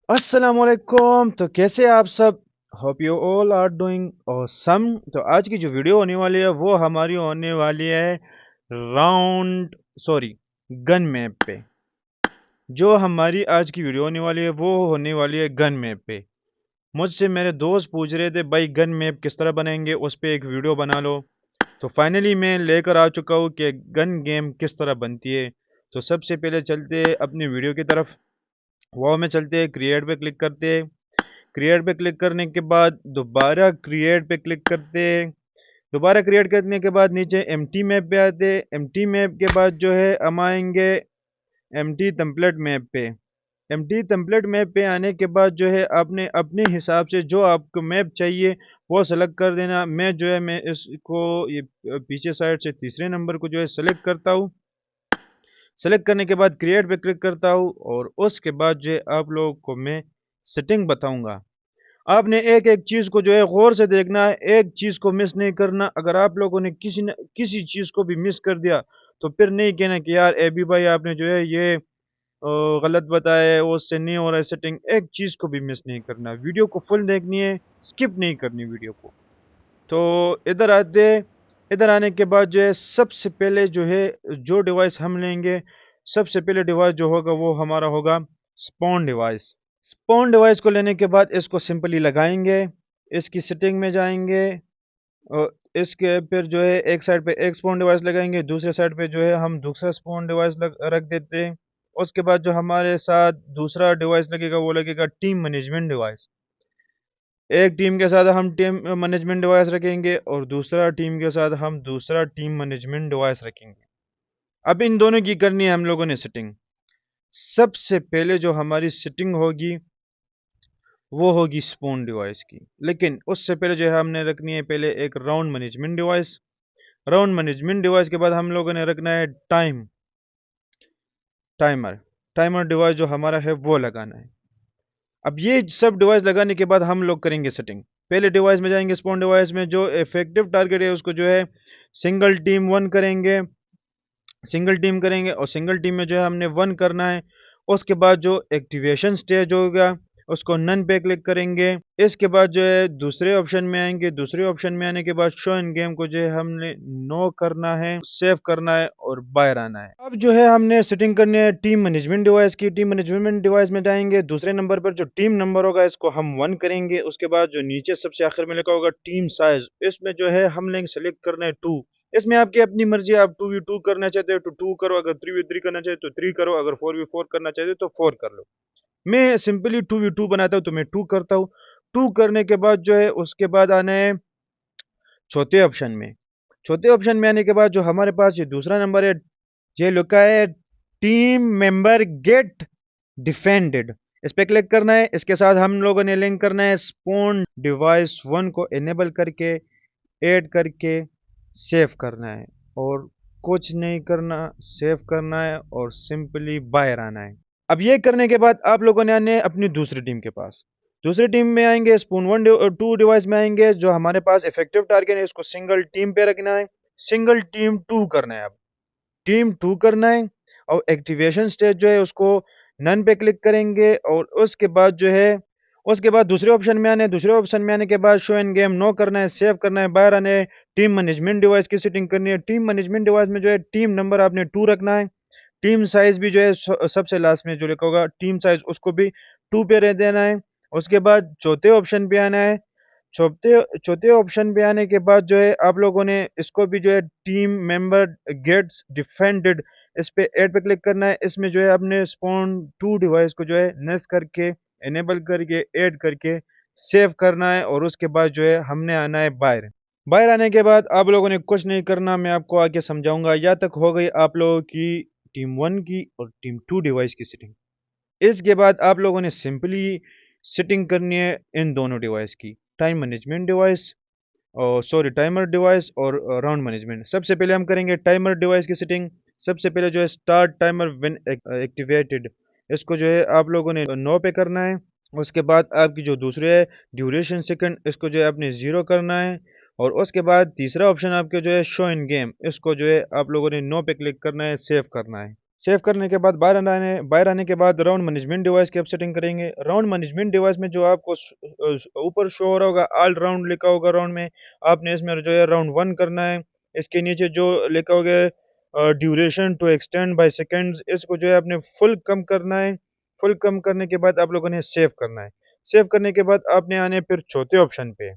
अस्सलामुअलैकुम। तो कैसे आप सब? Hope you all are doing awesome. तो आज की जो वीडियो होने वाली है वो हमारी होने वाली है राउंड सॉरी गन मैप पे। जो हमारी आज की वीडियो होने वाली है वो होने वाली है गन मैप पे। मुझसे मेरे दोस्त पूछ रहे थे भाई गन मैप किस तरह बनाएंगे, उस पे एक वीडियो बना लो। तो फाइनली मैं लेकर आ चुका हूँ कि गन गेम किस तरह बनती है। तो सबसे पहले चलते हैं अपनी वीडियो की तरफ। वो में चलते हैं, क्रिएट पे क्लिक करते हैं। क्रिएट पे क्लिक करने के बाद दोबारा क्रिएट पे क्लिक करते हैं। दोबारा क्रिएट करने के बाद नीचे एम्प्टी मैप पे आते हैं। एम्प्टी मैप के बाद जो है हम आएंगे एम्प्टी टेम्पलेट मैप पे। एम्प्टी टेम्पलेट मैप पे आने के बाद जो है आपने अपने हिसाब से जो आपको मैप चाहिए वो सेलेक्ट कर देना। मैं इसको ये पीछे साइड से तीसरे नंबर को जो है सेलेक्ट करता हूँ। सेलेक्ट करने के बाद क्रिएट पे क्लिक करता हूँ और उसके बाद जो है आप लोगों को मैं सेटिंग बताऊंगा। आपने एक एक चीज़ को जो है गौर से देखना है, एक चीज़ को मिस नहीं करना। अगर आप लोगों ने किसी चीज़ को भी मिस कर दिया तो फिर नहीं कहना कि यार ए बी भाई आपने जो है ये गलत बताया है, वो उससे नहीं हो रहा है सेटिंग। एक चीज़ को भी मिस नहीं करना, वीडियो को फुल देखनी है, स्किप नहीं करनी वीडियो को। तो इधर आते, इधर आने के बाद जो है सबसे पहले जो है जो डिवाइस हम लेंगे, सबसे पहले डिवाइस जो होगा वो हमारा होगा स्पॉन डिवाइस। स्पॉन डिवाइस को लेने के बाद इसको सिंपली लगाएंगे, इसकी सेटिंग में जाएंगे और इसके फिर जो है एक साइड पे एक स्पॉन डिवाइस लगाएंगे, दूसरे साइड पे जो है हम दूसरा स्पॉन डिवाइस रख देते हैं। उसके बाद जो हमारे साथ दूसरा डिवाइस लगेगा वो लगेगा टीम मैनेजमेंट डिवाइस। एक टीम के साथ हम टीम मैनेजमेंट डिवाइस रखेंगे और दूसरा टीम के साथ हम दूसरा टीम मैनेजमेंट डिवाइस रखेंगे। अब इन दोनों की करनी है हम लोगों ने सेटिंग। सबसे पहले जो हमारी सेटिंग होगी वो होगी स्पून डिवाइस की, लेकिन उससे पहले जो है हमने रखनी है पहले एक round management device. Round management device के बाद हम लोगों ने रखना है टाइमर। टाइमर डिवाइस जो हमारा है वो लगाना है। अब ये सब डिवाइस लगाने के बाद हम लोग करेंगे सेटिंग। पहले डिवाइस में जाएंगे, स्पॉन डिवाइस में जो इफेक्टिव टारगेट है उसको जो है सिंगल टीम वन करेंगे। सिंगल टीम करेंगे और सिंगल टीम में जो है हमने वन करना है। उसके बाद जो एक्टिवेशन स्टेज होगा उसको नन पे क्लिक करेंगे। इसके बाद जो है दूसरे ऑप्शन में आएंगे। दूसरे ऑप्शन में आने के बाद शो इन गेम को जो है हमने नो करना है, सेव करना है और बाहर आना है। अब जो है हमने सेटिंग करनी है टीम मैनेजमेंट डिवाइस की। टीम मैनेजमेंट डिवाइस में जाएंगे, दूसरे नंबर पर जो टीम नंबर होगा इसको हम वन करेंगे। उसके बाद जो नीचे सबसे आखिर में लिखा होगा टीम साइज, इसमें जो है हम लेंगे सेलेक्ट करना है टू। इसमें आपकी अपनी मर्जी है, आप 2v2 करना चाहते हो तो 2 करो, अगर 3v3 करना चाहते हो तो 3 करो, अगर 4v4 करना चाहते हो तो 4 कर लो। मैं सिंपली 2v2 बनाता हूँ तो मैं 2 करता हूँ। 2 करने के बाद जो है उसके बाद आना है चौथे ऑप्शन में। चौथे ऑप्शन में आने के बाद जो हमारे पास ये दूसरा नंबर है, ये लिखा है टीम मेंबर गेट डिफेंडेड। इस पे क्लिक करना है। इसके साथ हम लोगों ने लिंक करना है स्पोन डिवाइस वन को इनेबल करके, ऐड करके सेव करना है और कुछ नहीं करना, सेव करना है और सिंपली बाहर आना है। अब ये करने के बाद आप लोगों ने आने अपनी दूसरी टीम के पास। दूसरी टीम में आएंगे, स्पून वन टू डिवाइस में आएंगे। जो हमारे पास इफेक्टिव टारगेट है इसको सिंगल टीम पे रखना है, सिंगल टीम टू करना है। अब टीम टू करना है और एक्टिवेशन स्टेज जो है उसको नन पे क्लिक करेंगे और उसके बाद जो है उसके बाद दूसरे ऑप्शन में आने। दूसरे ऑप्शन में आने के बाद शो एंड गेम नो करना है, सेव करना है, बाहर आने। टीम मैनेजमेंट डिवाइस की सेटिंग करनी है। टीम मैनेजमेंट डिवाइस में जो है टीम नंबर आपने 2 रखना है। टीम साइज भी जो है सबसे लास्ट में जो लिखा होगा टीम साइज उसको भी 2 पे रह देना है। उसके बाद चौथे ऑप्शन पे आना है। चौथे चौथे ऑप्शन पे आने के बाद जो है आप लोगों ने इसको भी जो है टीम मेंबर गेट्स डिफेंडेड, इस पे ऐड पे क्लिक करना है। इसमें जो है आपने स्पॉन टू डिवाइस को जो है नेस करके, इनेबल करके, ऐड करके सेव करना है और उसके बाद जो है हमने आना है बाहर। बाहर आने के बाद आप लोगों ने कुछ नहीं करना, मैं आपको आगे समझाऊंगा। या तक हो गई आप लोगों की टीम वन की और टीम टू डिवाइस की सेटिंग। इसके बाद आप लोगों ने सिंपली सेटिंग करनी है इन दोनों डिवाइस की, टाइम मैनेजमेंट डिवाइस और सॉरी टाइमर डिवाइस और राउंड मैनेजमेंट। सबसे पहले हम करेंगे टाइमर डिवाइस की सेटिंग। सबसे पहले जो है स्टार्ट टाइमर व्हेन एक्टिवेटेड, इसको जो है आप लोगों ने नो पे करना है। उसके बाद आपकी जो दूसरे है ड्यूरेशन सेकंड, इसको जो है आपने ज़ीरो करना है। और उसके बाद तीसरा ऑप्शन आपके जो है शो इन गेम, इसको जो है आप लोगों ने नो पे क्लिक करना है, सेव करना है। सेव करने के बाद बाहर आने के बाद राउंड मैनेजमेंट डिवाइस की आप सेटिंग करेंगे। राउंड मैनेजमेंट डिवाइस में जो आपको ऊपर शो हो रहा होगा ऑल राउंड लिखा होगा, राउंड में आपने इसमें जो है राउंड 1 करना है। इसके नीचे जो लिखा होगा duration to extend by seconds, इसको जो है आपने फुल कम करना है। फुल कम करने के बाद आप लोगों ने सेव करना है। सेव करने के बाद आपने आने फिर चौथे ऑप्शन पे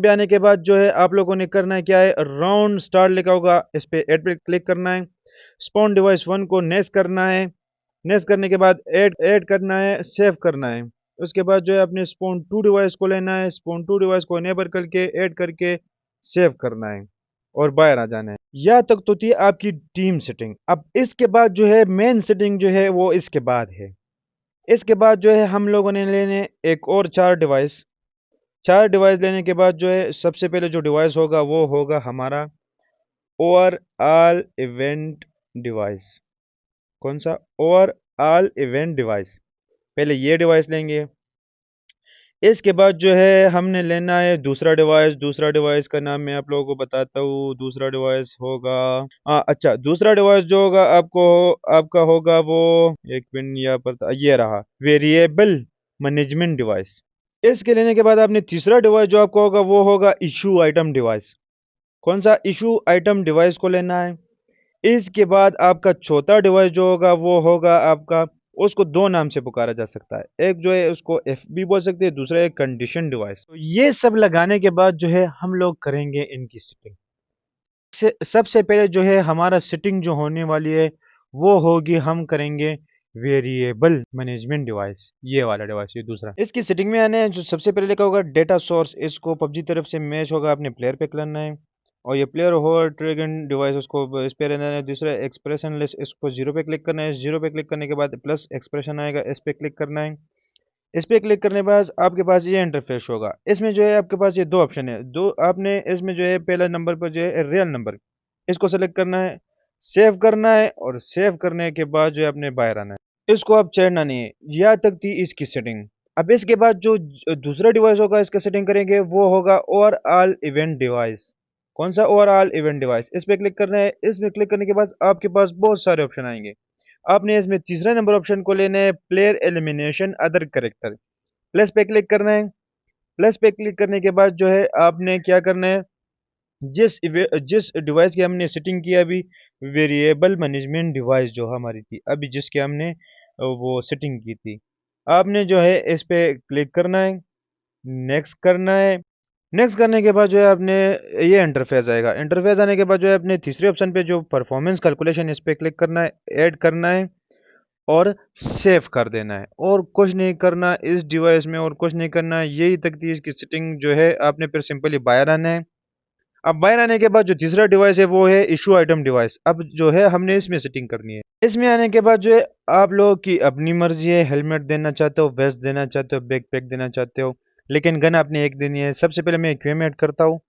आने के बाद जो है आप लोगों ने करना है क्या है, राउंड स्टार्ट लिखा होगा, इस पे ऐड पे क्लिक करना है। स्पॉन डिवाइस 1 को नेक्स्ट करना है। नेक्स्ट करने के बाद ऐड करना है, सेव करना है। उसके बाद जो है अपने स्पॉन 2 डिवाइस को लेना है, स्पॉन 2 डिवाइस को इनेबल करके ऐड करके सेव करना है और बाहर आ जाना है। यह तक तो थी आपकी टीम सेटिंग। अब इसके बाद जो है मेन सेटिंग जो है वो इसके बाद है। इसके बाद जो है हम लोगों ने लेने एक और 4 डिवाइस लेने के बाद जो है सबसे पहले जो डिवाइस होगा वो होगा हमारा ओवरऑल इवेंट डिवाइस। कौन सा? Overall event device. पहले ये डिवाइस लेंगे। इसके बाद जो है हमने लेना है दूसरा डिवाइस। दूसरा डिवाइस का नाम मैं आप लोगों को बताता हूँ। दूसरा डिवाइस होगा, हाँ अच्छा, दूसरा डिवाइस जो होगा आपका होगा वो, एक मिनट यहाँ पर ये रहा, वेरिएबल मैनेजमेंट डिवाइस। इसके लेने के बाद आपने तीसरा डिवाइस जो आपका होगा वो होगा इशू आइटम डिवाइस। कौन सा? इशू आइटम डिवाइस को लेना है। इसके बाद आपका चौथा डिवाइस जो होगा वो होगा आपका, उसको दो नाम से पुकारा जा सकता है। एक जो है उसको एफ भी बोल सकते हैं, दूसरा है कंडीशन डिवाइस। तो ये सब लगाने के बाद जो है हम लोग करेंगे इनकी सेटिंग। सबसे पहले जो है हमारा सेटिंग जो होने वाली है वो होगी, हम करेंगे वेरिएबल मैनेजमेंट डिवाइस। ये वाला डिवाइस, ये दूसरा। इसकी सेटिंग में आने जो सबसे पहले लिखा होगा डेटा सोर्स, इसको पबजी तरफ से मैच होगा, अपने प्लेयर पे करना है। और ये प्लेयर हो ट्रिगन डिवाइस, उसको इस पे रहना है। दूसरा एक्सप्रेशन लेस, इसको जीरो पे क्लिक करना है। जीरो पे क्लिक करने के बाद प्लस एक्सप्रेशन आएगा, इस पे क्लिक करना है। इस पे क्लिक करने के बाद आपके पास ये इंटरफेस होगा। इसमें जो है आपके पास ये दो ऑप्शन है। दो आपने इसमें जो है पहला नंबर पर जो है रियल नंबर, इसको सेलेक्ट करना है, सेव करना है, और सेव करने के बाद जो है अपने बाहर आना है। इसको आप छेड़ना नहीं है। यहाँ तक थी इसकी सेटिंग। अब इसके बाद जो दूसरा डिवाइस होगा इसका सेटिंग करेंगे वो होगा ओवरऑल इवेंट डिवाइस। कौन सा? Overall event device. इस पे क्लिक करना है। इसमें क्लिक करने के बाद आपके पास बहुत सारे ऑप्शन आएंगे। आपने इसमें तीसरा नंबर ऑप्शन को लेना है, player elimination other character. Plus पे क्लिक करना है। प्लस पे क्लिक करने के बाद जो है आपने क्या करना है, जिस डिवाइस की हमने सेटिंग की अभी, वेरिएबल मैनेजमेंट डिवाइस जो हमारी थी अभी, जिसके हमने वो सेटिंग की थी, आपने जो है इस पे क्लिक करना है, नेक्स्ट करना है। नेक्स्ट करने के बाद जो है आपने, ये इंटरफेस आएगा। इंटरफेस आने के बाद जो है अपने तीसरे ऑप्शन पे जो परफॉर्मेंस कैलकुलेशन, इस पे क्लिक करना है, ऐड करना है और सेव कर देना है। और कुछ नहीं करना इस डिवाइस में, और कुछ नहीं करना। यही तक थी इसकी सेटिंग जो है। आपने फिर सिंपली बाहर आना है। अब बाहर आने के बाद जो तीसरा डिवाइस है वो है इशू आइटम डिवाइस। अब जो है हमने इसमें सेटिंग करनी है। इसमें आने के बाद जो है आप लोगों की अपनी मर्जी है, हेलमेट देना चाहते हो, वेस्ट देना चाहते हो, बैकपैक देना चाहते हो, लेकिन गन आपने एक देनी है। सबसे पहले मैं इक्विपमेंट करता हूँ,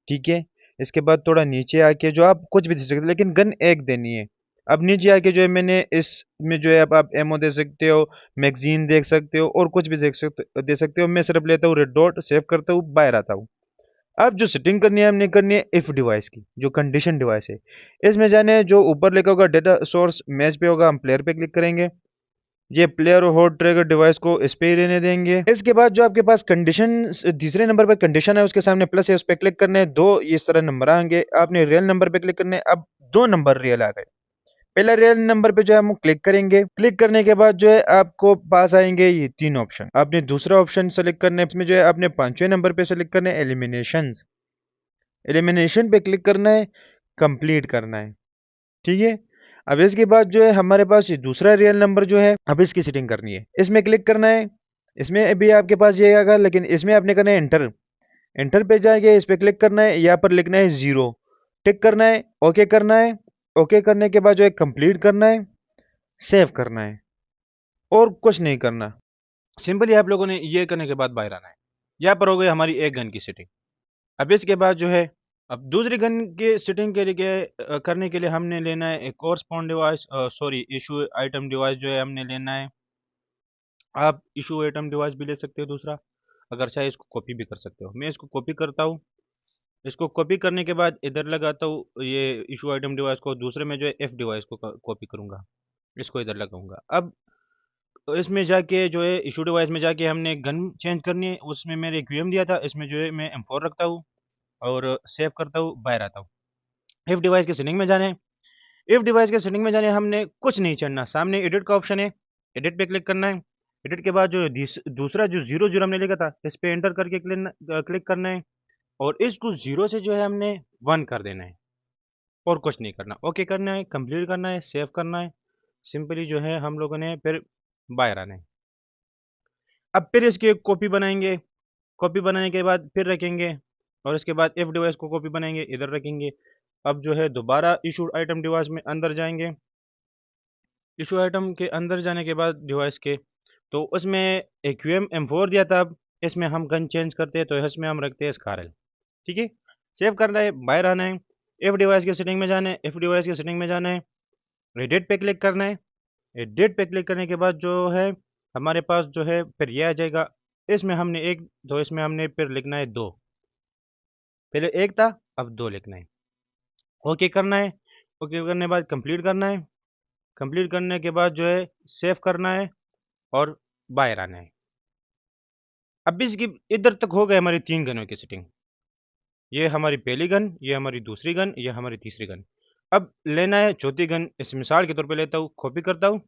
ठीक है। इसके बाद थोड़ा नीचे आके जो आप कुछ भी दे सकते हो, लेकिन गन एक देनी है। अब नीचे आके जो है मैंने इसमें जो है अब आप एमओ दे सकते हो, मैगजीन देख सकते हो, और कुछ भी दे सकते हो। मैं सिर्फ लेता हूँ रेड डॉट, सेव करता हूँ, बाहर आता हूँ। अब जो सेटिंग करनी है हमने करनी है इफ डिवाइस की, जो कंडीशन डिवाइस है। इसमें जाने जो ऊपर लिखा होगा डेटा सोर्स मैच पे होगा, हम प्लेयर पे क्लिक करेंगे। ये प्लेयर होल्ड ट्रिगर डिवाइस को इस पे ही रहने देंगे। इसके बाद जो आपके पास कंडीशन, तीसरे नंबर पर कंडीशन है, उसके सामने प्लस है, उस पे क्लिक करने हैं। दो इस तरह नंबर आएंगे, आपने रियल नंबर पे क्लिक करने हैं। अब दो नंबर रियल आ गए। पहला रियल नंबर पे जो है हम क्लिक करेंगे। क्लिक करने के बाद जो है आपको पास आएंगे ये तीन ऑप्शन। आपने दूसरा ऑप्शन सेलेक्ट करना है। इसमें जो है आपने पांचवें नंबर पे सेलेक्ट करना है एलिमिनेशन। एलिमिनेशन पे क्लिक करना है, कंप्लीट करना है, ठीक है। अब इसके बाद जो है हमारे पास ये दूसरा रियल नंबर जो है, अब इसकी सेटिंग करनी है। इसमें क्लिक करना है। इसमें भी आपके पास ये आएगा, लेकिन इसमें आपने करना है एंटर। एंटर पे जाएंगे, इस पे क्लिक करना है, यहाँ पर लिखना है 0, टिक करना है, ओके करना है। ओके करने के बाद जो है कंप्लीट करना है, सेव करना है, और कुछ नहीं करना। सिंपली आप लोगों ने ये करने के बाद बाहर आना है। यहाँ पर हो गई हमारी एक गन की सेटिंग। अब इसके बाद जो है, अब दूसरी गन की सेटिंग के लिए करने के लिए हमने लेना है एक और spawn device, sorry issue item device जो है हमने लेना है। आप इशू आइटम डिवाइस भी ले सकते हो दूसरा, अगर चाहे इसको कॉपी भी कर सकते हो। मैं इसको कॉपी करता हूँ। इसको कॉपी करने के बाद इधर लगाता हूँ ये इशू आइटम डिवाइस को, दूसरे में जो है एफ डिवाइस को कॉपी करूँगा, इसको इधर लगाऊंगा। अब तो इसमें जाके जो है इशू डिवाइस में जाके हमने गन चेंज करनी है, उसमें मैंने क्यूएम दिया था, इसमें जो है मैं M4 रखता हूँ और सेव करता हूँ, बाहर आता हूँ। इफ डिवाइस के सेटिंग में जाने, इफ डिवाइस के सेटिंग में जाने हमने कुछ नहीं चढ़ना, सामने एडिट का ऑप्शन है, एडिट पे क्लिक करना है। एडिट के बाद जो दूसरा जो 00 हमने लिखा था इस पे एंटर करके क्लिक करना है और इसको 0 से जो है हमने 1 कर देना है और कुछ नहीं करना। ओके करना है, कंप्लीट करना है, सेव करना है, सिंपली जो है हम लोगों ने फिर बाहर आना है। अब फिर इसकी एक कॉपी बनाएंगे, कॉपी बनाने के बाद फिर रखेंगे और इसके बाद एफ डिवाइस को कॉपी बनाएंगे, इधर रखेंगे। अब जो है दोबारा इशूड आइटम डिवाइस में अंदर जाएंगे, इशू आइटम के अंदर जाने के बाद डिवाइस के, तो उसमें एक QM M4 दिया था, अब इसमें हम गन चेंज करते हैं तो इसमें हम रखते हैं स्कारल। ठीक है, सेव करना है, बाहर आना है, एफ डिवाइस के सेटिंग में जाना है, एफ डिवाइस के सेटिंग में जाना है, एडिट पे क्लिक करना है। एडिट पे क्लिक करने के बाद जो है हमारे पास जो है फिर ये आ जाएगा, इसमें हमने एक, तो इसमें हमने फिर लिखना है 2, पहले एक था अब 2 लिखना है। ओके करना है, ओके करने के बाद कंप्लीट करना है, कंप्लीट करने के बाद जो है सेव करना है और बाहर आना है। अब इसकी इधर तक हो गए हमारी 3 गनों की सेटिंग, ये हमारी पहली गन, ये हमारी दूसरी गन, ये हमारी तीसरी गन। अब लेना है चौथी गन, इस मिसाल के तौर पे लेता हूँ, कॉपी करता हूँ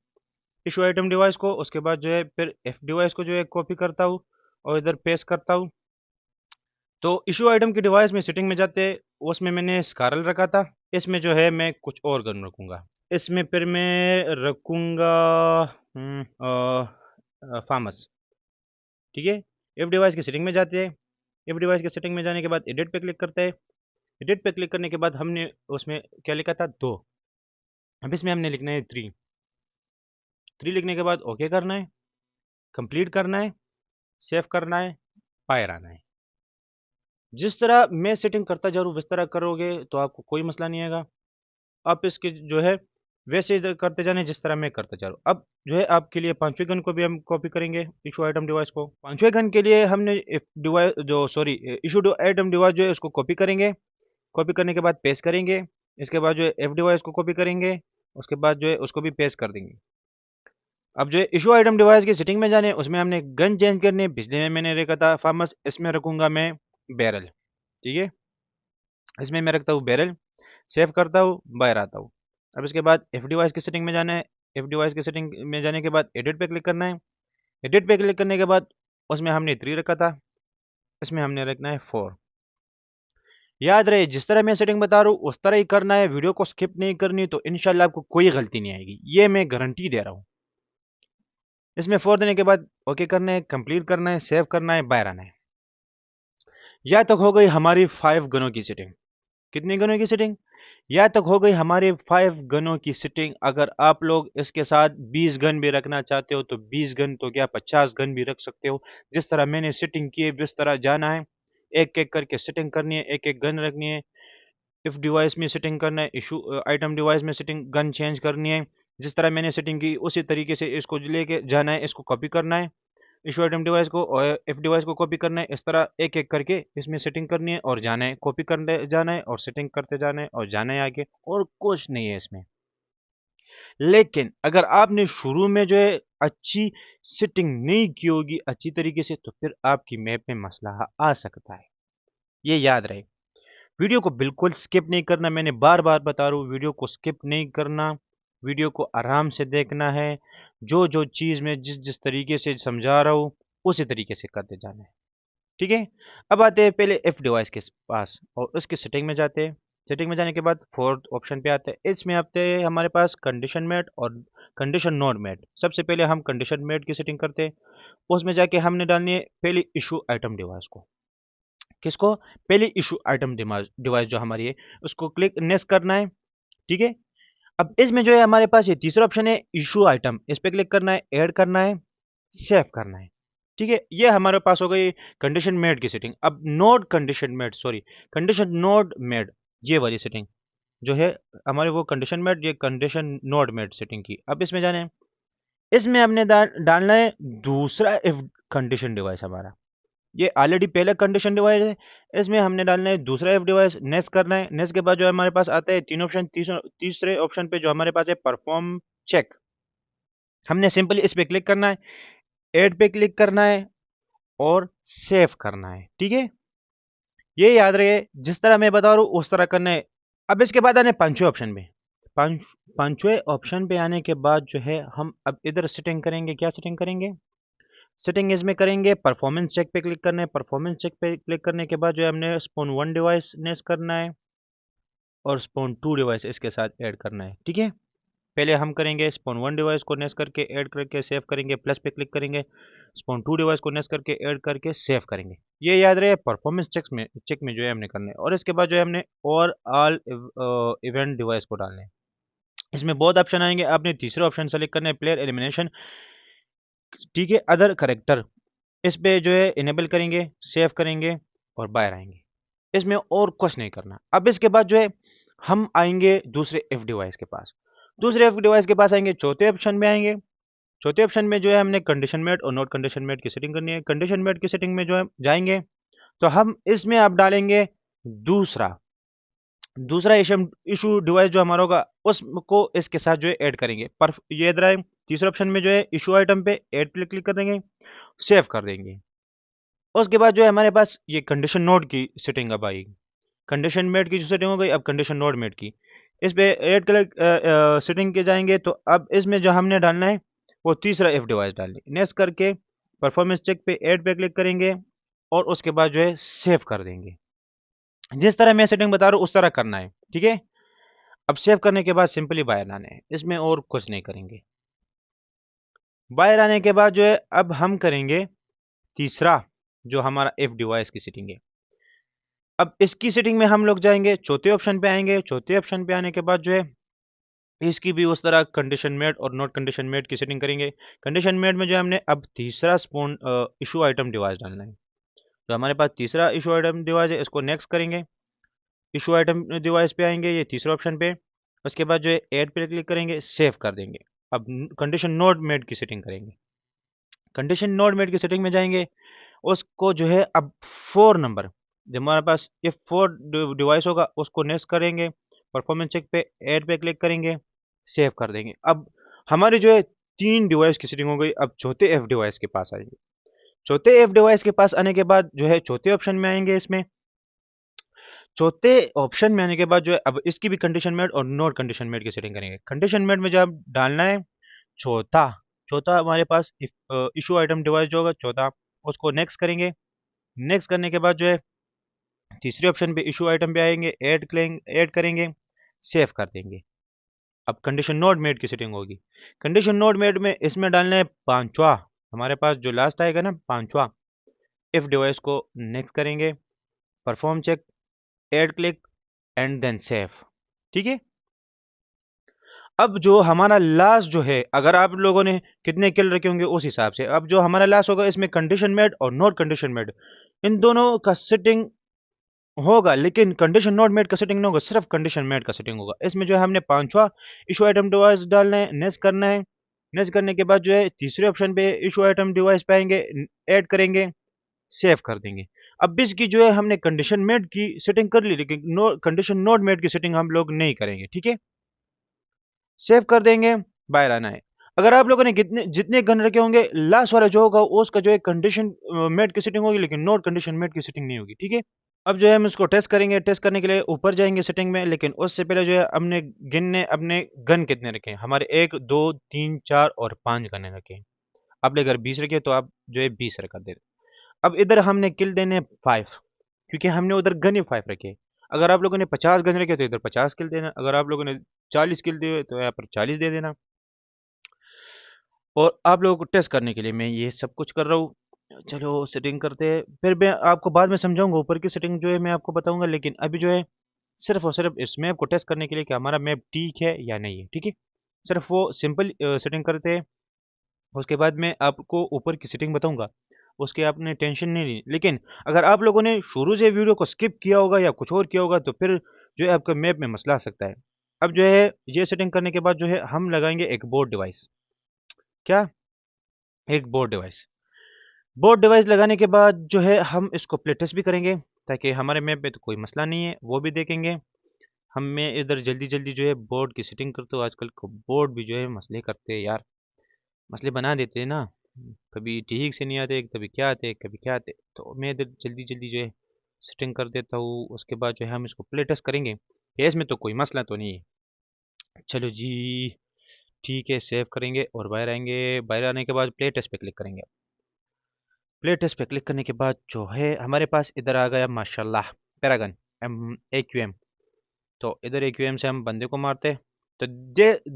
इशू आइटम डिवाइस को, उसके बाद जो है फिर एफ डिवाइस को जो है कॉपी करता हूँ और इधर पेस्ट करता हूँ। तो इशू आइटम की डिवाइस में सेटिंग में जाते, उसमें मैंने स्कारल रखा था, इसमें जो है मैं कुछ और गन रखूँगा, इसमें फिर मैं रखूँगा फार्मस। ठीक है, एफ डिवाइस की सेटिंग में जाते हैं, एफ डिवाइस की सेटिंग में जाने के बाद एडिट पे क्लिक करते हैं, एडिट पे क्लिक करने के बाद हमने उसमें क्या लिखा था 2, अब इसमें हमने लिखना है 3, 3 लिखने के बाद ओके करना है, कंप्लीट करना है, सेव करना है, बाहर आना है। जिस तरह मैं सेटिंग करता जा रहा हूँ, उस तरह करोगे तो आपको कोई मसला नहीं आएगा। आप इसके जो है वैसे करते जाने जिस तरह मैं करता जा रहा हूँ। अब जो है आपके लिए पांचवें गन को भी हम कॉपी करेंगे, इशू आइटम डिवाइस को। पांचवें गन के लिए हमने डिवाइस जो सॉरी इशू आइटम डिवाइस जो है उसको कॉपी करेंगे, कॉपी करने के बाद पेस्ट करेंगे, इसके बाद जो है एफ डिवाइस को कॉपी करेंगे, उसके बाद जो है उसको भी पेस्ट कर देंगे। अब जो है इशू आइटम डिवाइस की सेटिंग में जाने, उसमें हमने गन चेंज करनी है, पिछले में मैंने रखा था फार्मस, इसमें रखूंगा मैं बैरल। ठीक है, इसमें मैं रखता हूँ बैरल, सेव करता हूँ, बाहर आता हूँ। अब इसके बाद एफ डिवाइस की सेटिंग में जाना है, एफ डिवाइस की सेटिंग में जाने के बाद एडिट पे क्लिक करना है, एडिट पे क्लिक करने के बाद उसमें हमने 3 रखा था, इसमें हमने रखना है 4। याद रहे जिस तरह मैं सेटिंग बता रहा हूँ उस तरह ही करना है, वीडियो को स्किप नहीं करनी, तो इंशाल्लाह आपको कोई गलती नहीं आएगी, ये मैं गारंटी दे रहा हूँ। इसमें 4 देने के बाद ओके करना है, कंप्लीट करना है, सेव करना है, बाहर आना है। यह तक हो गई हमारी 5 गनों की सेटिंग। कितनी गनों की सेटिंग? यह तक हो गई हमारे 5 गनों की सेटिंग। अगर आप लोग इसके साथ 20 गन भी रखना चाहते हो तो 20 गन तो क्या 50 गन भी रख सकते हो। जिस तरह मैंने सेटिंग की है जिस तरह जाना है, एक एक करके सेटिंग करनी है, एक एक गन रखनी है। इफ डिवाइस में सेटिंग करना है, इशू आइटम डिवाइस में सेटिंग गन चेंज करनी है, जिस तरह मैंने सेटिंग की उसी तरीके से इसको लेके जाना है, इसको कॉपी करना है इशू आइटम डिवाइस को और एफ डिवाइस को कॉपी करना है, इस तरह एक एक करके इसमें सेटिंग करनी है और जाना है, कॉपी करने जाना है और सेटिंग करते जाना है और जाना है आगे, और कुछ नहीं है इसमें। लेकिन अगर आपने शुरू में जो है अच्छी सेटिंग नहीं की होगी अच्छी तरीके से, तो फिर आपकी मैप में मसला आ सकता है, ये याद रहे। वीडियो को बिल्कुल स्किप नहीं करना, मैंने बार बार बता रहा हूँ, वीडियो को स्किप नहीं करना, वीडियो को आराम से देखना है, जो जो चीज़ मैं जिस जिस तरीके से समझा रहा हूँ उसी तरीके से करते जाना है। ठीक है, अब आते हैं पहले एफ डिवाइस के पास और उसकी सेटिंग में जाते हैं। सेटिंग में जाने के बाद फोर्थ ऑप्शन पे आते हैं, इसमें आते हैं हमारे पास कंडीशन मेट और कंडीशन नॉट मेट। सबसे पहले हम कंडीशन मेट की सेटिंग करते हैं, उसमें जाके हमने डालनी है पहली इशू आइटम डिवाइस को। किसको? पहली इशू आइटम डिवाइस जो हमारी है उसको क्लिक नेक्स्ट करना है। ठीक है, अब इसमें जो है हमारे पास ये तीसरा ऑप्शन है इशू आइटम, इस पर क्लिक करना है, ऐड करना है, सेव करना है। ठीक है, ये हमारे पास हो गई कंडीशन मेड की सेटिंग। अब node condition made sorry condition node made, ये वाली सेटिंग जो है हमारे वो कंडीशन मेड, ये कंडीशन नोड मेड सेटिंग की। अब इसमें जाने, इसमें हमने डालना है दूसरा इफ कंडीशन डिवाइस हमारा, ये ऑलरेडी पहला कंडीशन डिवाइस है, इसमें हमने डालना है दूसरा एफ डिवाइस, नेक्स्ट करना है। नेक्स्ट के बाद जो हमारे पास आता है 3 ऑप्शन, तीसरे ऑप्शन पे जो हमारे पास है परफॉर्म चेक, हमने सिंपली इस पे क्लिक करना है, ऐड पे क्लिक करना है और सेव करना है। ठीक है, ये याद रहे, जिस तरह मैं बता रहा हूँ उस तरह करना है। अब इसके बाद आने पांचवें ऑप्शन में, पांचवें ऑप्शन पे आने के बाद जो है हम अब इधर सेटिंग करेंगे। क्या सेटिंग करेंगे? सेटिंग इसमें करेंगे, परफॉर्मेंस चेक पे क्लिक करना है। परफॉर्मेंस चेक पे क्लिक करने के बाद जो है हमने स्पोन 1 डिवाइस नेस करना है और स्पोन 2 डिवाइस इसके साथ ऐड करना है। ठीक है, पहले हम करेंगे स्पोन 1 डिवाइस को नेस करके ऐड करके सेव करेंगे, प्लस पे क्लिक करेंगे, स्पोन 2 डिवाइस को नेस करके ऐड करके सेव करेंगे। ये याद रहे, परफॉर्मेंस चेक में जो है हमने करना है। और इसके बाद जो है हमने और ऑल इवेंट डिवाइस को डालना है। इसमें बहुत ऑप्शन आएंगे, आपने तीसरा ऑप्शन सेलेक्ट करना है, प्लेयर एलिमिनेशन। ठीक है, अदर करेक्टर, इस पे जो है इनेबल करेंगे, सेव करेंगे और बाहर आएंगे। इसमें और कुछ नहीं करना। अब इसके बाद जो है हम आएंगे दूसरे एफ डिवाइस के पास। दूसरे एफ डिवाइस के पास आएंगे, चौथे ऑप्शन में आएंगे। चौथे ऑप्शन में जो है हमने कंडीशन मेट और नॉट कंडीशन मेट की सेटिंग करनी है। कंडीशन मेट की सेटिंग में जो है जाएंगे तो हम इसमें अब डालेंगे दूसरा दूसरा इशू डिवाइस जो हमारा होगा उसको इसके साथ जो है ऐड करेंगे। पर ये इधर आए, तीसरे ऑप्शन में जो है इशू आइटम पे ऐड पे क्लिक कर देंगे, सेव कर देंगे। उसके बाद जो है हमारे पास ये कंडीशन नोड की सेटिंग अब आएगी। कंडीशन मेट की जो सेटिंग हो गई, अब कंडीशन नोड मेट की इस पे ऐड क्लिक सेटिंग के जाएंगे तो अब इसमें जो हमने डालना है वो तीसरा एफ डिवाइस डालनी। नेक्स्ट करके परफॉर्मेंस चेक पे ऐड पे क्लिक करेंगे और उसके बाद जो है सेव कर देंगे। जिस तरह मैं सेटिंग बता रहा हूँ उस तरह करना है। ठीक है, अब सेव करने के बाद सिंपली बाहर आना है, इसमें और कुछ नहीं करेंगे। बाहर आने के बाद जो है अब हम करेंगे तीसरा जो हमारा एफ डिवाइस की सेटिंग है। अब इसकी सेटिंग में हम लोग जाएंगे, चौथे ऑप्शन पे आएंगे। चौथे ऑप्शन पे आने के बाद जो है इसकी भी उस तरह कंडीशन मेट और नॉट कंडीशन मेट की सेटिंग करेंगे। कंडीशन मेट में जो है हमने अब तीसरा स्पोन इशू आइटम डिवाइस डालना है। तो हमारे पास तीसरा इशू आइटम डिवाइस है, इसको नेक्स्ट करेंगे। इशू आइटम डिवाइस पे आएंगे, ये तीसरा ऑप्शन पे। उसके बाद जो है ऐड पे क्लिक करेंगे, सेव कर देंगे। अब कंडीशन नोट मेट की सेटिंग करेंगे। कंडीशन नोट मेट की सेटिंग में जाएंगे, उसको जो है अब 4 नंबर जब हमारे पास ये 4 डिवाइस होगा उसको नेक्स्ट करेंगे। परफॉर्मेंस चेक पे ऐड पे क्लिक करेंगे, सेव कर देंगे। अब हमारी जो है 3 डिवाइस की सेटिंग हो गई। अब चौथे एफ डिवाइस के पास आएंगे। चौथे एफ डिवाइस के पास आने के बाद जो है चौथे ऑप्शन में आएंगे। इसमें चौथे ऑप्शन में आने के बाद जो है अब इसकी भी कंडीशन मेट और नॉट कंडीशन मेट की सेटिंग करेंगे। कंडीशन मेट में जब डालना है चौथा चौथा हमारे पास इशू आइटम डिवाइस जो होगा चौथा, उसको नेक्स्ट करेंगे। नेक्स्ट करने के बाद जो है तीसरे ऑप्शन पे इशू आइटम पे आएंगे, ऐड करेंगे, सेव कर देंगे। अब कंडीशन नोट मेट की सेटिंग होगी। कंडीशन नोट मेट में इसमें डालना है पांचवा, हमारे पास जो लास्ट आएगा ना पांचवा, इफ डिवाइस को नेक्स्ट करेंगे, perform check, add click and then save. ठीक है, अब जो हमारा लास्ट जो है, अगर आप लोगों ने कितने किल रखे होंगे उस हिसाब से, अब जो हमारा लास्ट होगा इसमें कंडीशन मेट और नॉट कंडीशन मेट इन दोनों का सेटिंग होगा, लेकिन कंडीशन नॉट मेट का सेटिंग नहीं होगा, सिर्फ कंडीशन मेट का सेटिंग होगा। इसमें जो है हमने पांचवा इशू आइटम डिवाइस डालना है, नेक्स्ट करना है। नेक्स्ट करने के बाद जो है तीसरे ऑप्शन पे इशू आइटम डिवाइस पे आएंगे, ऐड करेंगे, सेव कर देंगे। अब इसकी जो है हमने कंडीशन मेट की सेटिंग कर ली, लेकिन कंडीशन नॉट मेट की सेटिंग हम लोग नहीं करेंगे। ठीक है, सेव कर देंगे, बाहर आना है। अगर आप लोगों ने कितने जितने गन रखे होंगे, लास्ट वाला जो होगा उसका जो है कंडीशन मेट की सेटिंग होगी, लेकिन नॉट कंडीशन मेट की सेटिंग नहीं होगी। ठीक है, अब जो है हम इसको टेस्ट करेंगे। टेस्ट करने के लिए ऊपर जाएंगे सेटिंग में, लेकिन उससे पहले जो है हमने गिनने अपने गन कितने रखे हैं। हमारे 1 2 3 4 और 5 गन रखे हैं। आपने अगर 20 रखे तो आप जो है 20 रखा दे। अब इधर हमने किल देने 5, क्योंकि हमने उधर गन ही 5 रखे। अगर आप लोगों ने 50 गन रखे तो इधर 50 किल देना। अगर आप लोगों ने 40 किल दिए तो यहाँ पर 40 दे देना। और आप लोगों को टेस्ट करने के लिए मैं ये सब कुछ कर रहा हूँ। चलो सेटिंग करते हैं, फिर मैं आपको बाद में समझाऊंगा ऊपर की सेटिंग जो है मैं आपको बताऊंगा। लेकिन अभी जो है सिर्फ और सिर्फ इस मैप को टेस्ट करने के लिए कि हमारा मैप ठीक है या नहीं है। ठीक है, सिर्फ वो सिंपल सेटिंग करते हैं। उसके बाद मैं आपको ऊपर की सेटिंग बताऊंगा, उसके आपने टेंशन नहीं ली। लेकिन अगर आप लोगों ने शुरू से वीडियो को स्किप किया होगा या कुछ और किया होगा तो फिर जो है आपका मैप में मसला आ सकता है। अब जो है ये सेटिंग करने के बाद जो है हम लगाएंगे एक बोर्ड डिवाइस। क्या? एक बोर्ड डिवाइस। बोर्ड डिवाइस लगाने के बाद जो है हम इसको प्ले टेस्ट भी करेंगे, ताकि हमारे मैप में तो कोई मसला नहीं है, वो भी देखेंगे। हमें इधर जल्दी जल्दी जो है बोर्ड की सेटिंग करते हो, आजकल को बोर्ड भी जो है मसले करते हैं यार, मसले बना देते हैं ना, कभी ठीक से नहीं आते, कभी क्या आते, कभी क्या आते। तो मैं इधर जल्दी जल्दी जो है सेटिंग कर देता हूँ, उसके बाद जो है हम इसको प्ले टेस्ट करेंगे। फेस में तो कोई मसला तो नहीं है। चलो जी, ठीक है, सेव करेंगे और बाहर आएंगे। बाहर आने के बाद प्ले टेस्ट पे क्लिक करेंगे। प्ले टेस्ट पे क्लिक करने के बाद जो है हमारे पास इधर आ गया माशाल्लाह paragon M A Q M. तो इधर ए क्यू एम से हम बंदे को मारते हैं, तो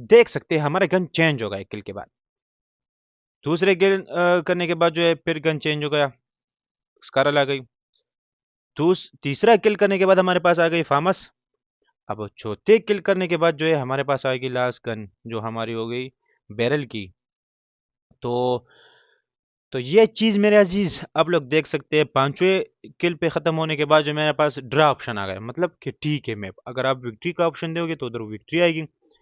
देख सकते हैं हमारा गन चेंज हो गया एक किल के बाद। दूसरे किल करने के बाद जो है फिर गन चेंज हो गया, स्कारल आ गई। तीसरा किल करने के बाद हमारे पास आ गई फार्मस। अब चौथे किल करने के बाद जो है हमारे पास आएगी लास्ट गन, जो हमारी हो गई बैरल की। तो ये चीज़ मेरे अजीज आप लोग देख सकते हैं, पांचवें किल पे ख़त्म होने के बाद जो मेरे पास ड्रा ऑप्शन आ गया, मतलब कि ठीक है मैप, अगर आप विक्ट्री का ऑप्शन दोगे तो उधर विक्ट्री आएगी।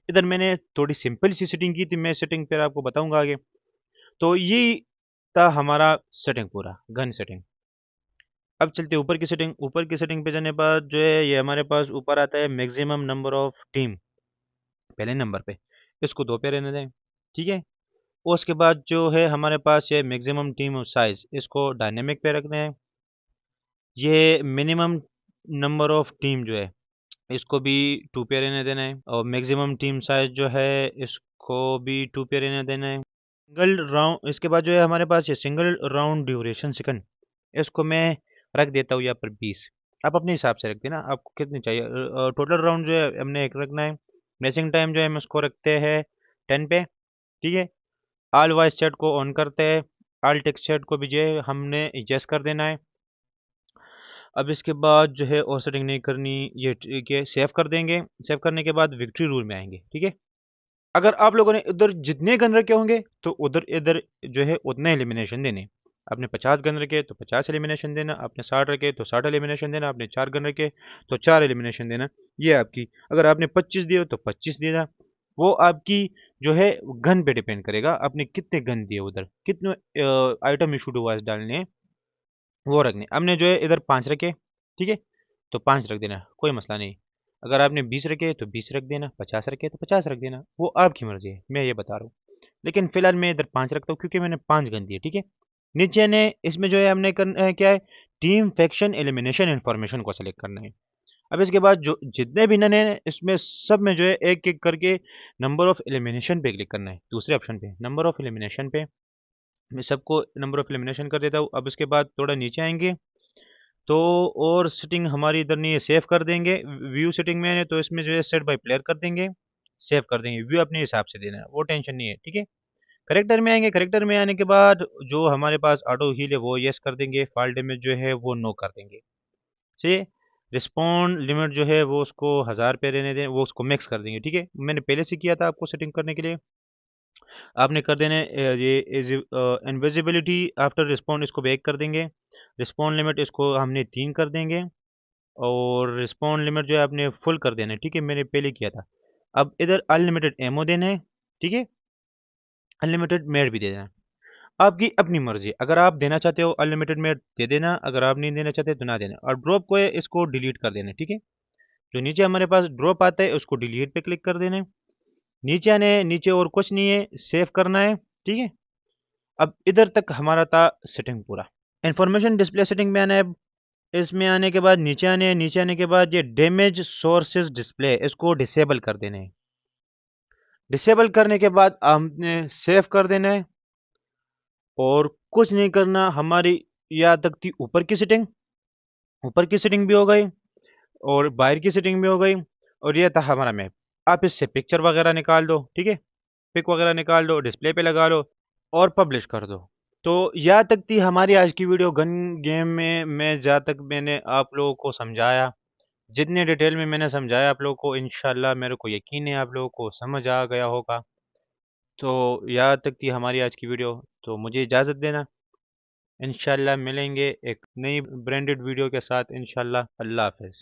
इधर मैंने थोड़ी सिंपल सी सेटिंग की थी, मैं सेटिंग फिर आपको बताऊंगा आगे। तो ये था हमारा सेटिंग, पूरा गन सेटिंग। अब चलते ऊपर की सेटिंग। ऊपर की सेटिंग पे जाने बाद जो है ये हमारे पास ऊपर आता है मैक्सिमम नंबर ऑफ टीम, पहले नंबर पे, इसको 2 पे रहने दें, ठीक है। उसके बाद जो है हमारे पास ये मैक्सिमम टीम साइज, इसको डायनेमिक पे रखते हैं। ये मिनिमम नंबर ऑफ टीम जो है इसको भी 2 पे रहने देना है, और मैक्सिमम टीम साइज जो है इसको भी 2 पे रहने देना है। सिंगल राउंड, इसके बाद जो है हमारे पास ये सिंगल राउंड ड्यूरेशन सेकंड, इसको मैं रख देता हूँ यहाँ पर 20। आप अपने हिसाब से रख देना आपको कितनी चाहिए। टोटल राउंड जो है हमने एक रखना है। मैचिंग टाइम जो है हम इसको रखते हैं 10 पे, ठीक है। ऑल वॉइस चैट को ऑन करते हैं, ऑल टेक्स्ट चैट को भी जो है हमने यस कर देना है। अब इसके बाद जो है और सेटिंग नहीं करनी, ये ठीक है, सेव कर देंगे। सेव करने के बाद विक्ट्री रूल में आएंगे, ठीक है। अगर आप लोगों ने उधर जितने गन रखे होंगे तो उधर इधर जो है उतने एलिमिनेशन देने। आपने 50 गन रखे तो 50 एलिमिनेशन देना, आपने 60 रखे तो 60 एलिमिनेशन देना, आपने 4 गन रखे तो 4 एलिमिनेशन देना। ये आपकी, अगर आपने 25 दिए तो 25 देना। वो आपकी जो है गन पे डिपेंड करेगा, आपने कितने गन दिए, उधर कितने आइटम इशू डिवाइस डालने हैं वो रखने। हमने जो है इधर 5 रखे, ठीक है, तो 5 रख देना, कोई मसला नहीं। अगर आपने 20 रखे तो 20 रख देना, 50 रखे तो 50 रख देना, वो आपकी मर्जी है, मैं ये बता रहा हूँ। लेकिन फिलहाल मैं इधर 5 रखता हूँ क्योंकि मैंने 5 गन दिए, ठीक है। नीचे ने इसमें जो है हमने करना है क्या है, टीम फैक्शन एलिमिनेशन इन्फॉर्मेशन को सेलेक्ट करना है। अब इसके बाद जो जितने भी नन है इसमें सब में जो है एक एक करके नंबर ऑफ एलिमिनेशन पे क्लिक करना है, दूसरे ऑप्शन पे नंबर ऑफ एलिमिनेशन पे मैं सबको नंबर ऑफ एलिमिनेशन कर देता हूँ। अब इसके बाद थोड़ा नीचे आएंगे तो और सेटिंग हमारी इधर नहीं है, सेव कर देंगे। व्यू सेटिंग में है तो इसमें जो है सेट बाय प्लेयर कर देंगे, सेव कर देंगे। व्यू अपने हिसाब से देना है, वो टेंशन नहीं है, ठीक है। करेक्टर में आएंगे, करेक्टर में आने के बाद जो हमारे पास ऑटो हील है वो यस कर देंगे, फॉल डैमेज जो है वो नो कर देंगे। से रिस्पॉन्ड लिमिट जो है वो उसको 1000 पे रहने दें, वो उसको मैक्स कर देंगे, ठीक है। मैंने पहले से किया था आपको सेटिंग करने के लिए, आपने कर देना है ये इनविजिबिलिटी आफ्टर रिस्पॉन्ड, इसको बैक कर देंगे। रिस्पॉन्ड लिमिट इसको हमने 3 कर देंगे, और रिस्पॉन्ड लिमिट जो है आपने फुल कर देना है, ठीक है, मैंने पहले किया था। अब इधर अनलिमिटेड एमओ देना है, ठीक है, अनलिमिटेड मेड भी दे देना है। आपकी अपनी मर्जी, अगर आप देना चाहते हो अनलिमिटेड मेड दे देना, अगर आप नहीं देना चाहते तो ना देना। और ड्रॉप को है इसको डिलीट कर देना, ठीक है। जो नीचे हमारे पास ड्रॉप आता है उसको डिलीट पे क्लिक कर देना है। नीचे आने नीचे और कुछ नहीं है, सेव करना है, ठीक है। अब इधर तक हमारा था सेटिंग पूरा। इंफॉर्मेशन डिस्प्ले सेटिंग में आना है। इसमें आने के बाद नीचे आने हैं, नीचे आने के बाद ये डैमेज सोर्सेज डिस्प्ले, इसको डिसेबल कर देना है। डिसेबल करने के बाद हमने सेव कर देना है, और कुछ नहीं करना। हमारी यहाँ तक थी ऊपर की सेटिंग, ऊपर की सेटिंग भी हो गई और बाहर की सेटिंग भी हो गई, और ये था हमारा मैप। आप इससे पिक्चर वगैरह निकाल दो, ठीक है, पिक वगैरह निकाल दो, डिस्प्ले पे लगा लो और पब्लिश कर दो। तो यहाँ तक थी हमारी आज की वीडियो गन गेम में। मैं जहाँ तक मैंने आप लोगों को समझाया, जितने डिटेल में मैंने समझाया आप लोगों को, इंशाल्लाह मेरे को यकीन है आप लोगों को समझ आ गया होगा। तो यहाँ तक थी हमारी आज की वीडियो, तो मुझे इजाज़त देना। इंशाल्लाह मिलेंगे एक नई ब्रांडेड वीडियो के साथ, इंशाल्लाह। अल्लाह हाफ़िज़।